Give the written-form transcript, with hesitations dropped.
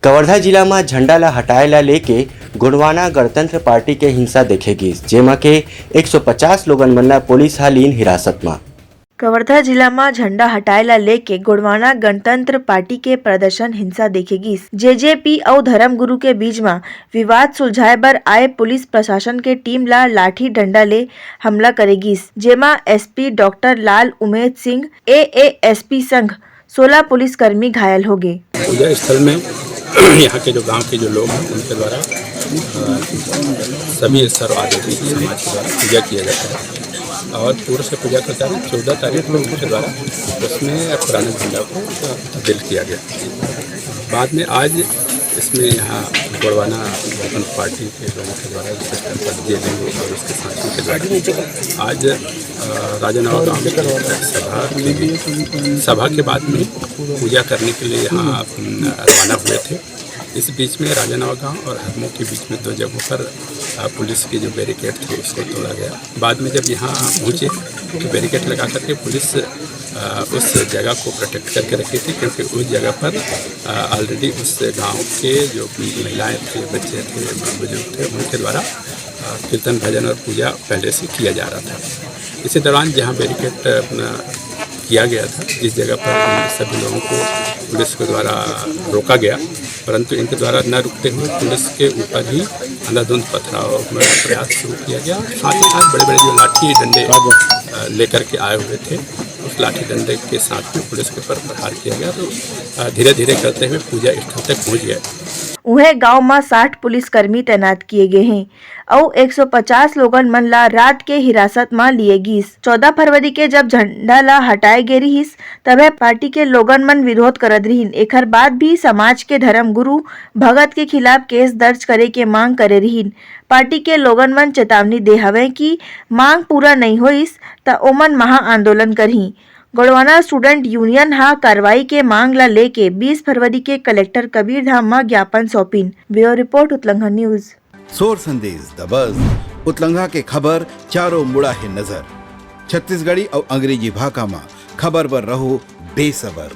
कवर्धा जिला में झंडा ला हटाएला लेके गोंडवाना गणतंत्र पार्टी के हिंसा देखेगी, जेमा के 150 लोगन मन ला पुलिस हा लीन हिरासत में। कवर्धा जिला में झंडा हटाएला लेके गोंडवाना गणतंत्र पार्टी के प्रदर्शन हिंसा देखेगी। जेजेपी और धर्मगुरु के बीच में विवाद सुलझाए बर आए पुलिस प्रशासन के टीम ला लाठी डंडा ले हमला करेगी, जेमा SP doctor Lal Umed Singh ASP संघ 16 पुलिसकर्मी घायल हो गए। पूजा स्थल में यहाँ के जो गांव के जो लोग हैं उनके द्वारा सभी सर्वाधिक समाज के द्वारा पूजा किया जाता है और पूर्व से पूजा करता है। 14 तारीख को उनके द्वारा उसमें पुराने झंडा को तब्दील किया गया। बाद में आज इसमें यहाँ गोंडवाना गणतंत्र पार्टी के लोगों के द्वारा और उसके साथियों के द्वारा आज राजनवा गाँव में सभा के बाद में पूजा करने के लिए यहाँ रवाना हुए थे। इस बीच में राजनवा गांव और हरमो के बीच में 2 जगहों पर पुलिस के जो बैरिकेड थे उसको तोड़ा गया। बाद में जब यहाँ पहुँचे तो बैरिकेड लगा करके पुलिस उस जगह को प्रोटेक्ट करके रखी थी, क्योंकि उस जगह पर ऑलरेडी उस गांव के जो महिलाएं थे, बच्चे थे, बुजुर्ग थे, उनके द्वारा कीर्तन भजन और पूजा पहले से किया जा रहा था। इसी दौरान जहाँ बैरिकेड किया गया था, जिस जगह पर सभी लोगों को पुलिस के द्वारा रोका गया, परंतु इनके द्वारा न रुकते हुए पुलिस के ऊपर ही अंधाधुंध पथराव प्रयास शुरू किया गया। साथ ही साथ बड़े बड़े जो लाठी डंडे लेकर के आए हुए थे, उस लाठी डंडे के साथ में पुलिस के ऊपर प्रहार किया गया। तो धीरे धीरे करते हुए पूजा स्थल तक पहुँच गए। उन्हें गांव में 60 पुलिसकर्मी तैनात किए गए हैं और 150 लोगन मन ला रात के हिरासत में लिए गिस। 14 फरवरी के जब झंडा ला हटाए गे रहीस तबे पार्टी के लोगन मन विरोध करत रहीन। एकर बाद भी समाज के धर्मगुरु भगत के खिलाफ केस दर्ज करे के मांग करे रहीन। पार्टी के लोगन मन चेतावनी दे हवे कि मांग पूरा नहीं होइस त ओमन महा आंदोलन करही। गोंडवाना स्टूडेंट यूनियन हा कार्रवाई के मांग ला लेके 20 फरवरी के कलेक्टर कबीर धाम में ज्ञापन सौंपिन। ब्यूरो रिपोर्ट उत्लंघा न्यूज। सोर संदेश द बज़ उत्लंघा के खबर चारों मुड़ा है नजर। छत्तीसगढ़ी और अंग्रेजी भाषा में खबर पर रहो बेसबर।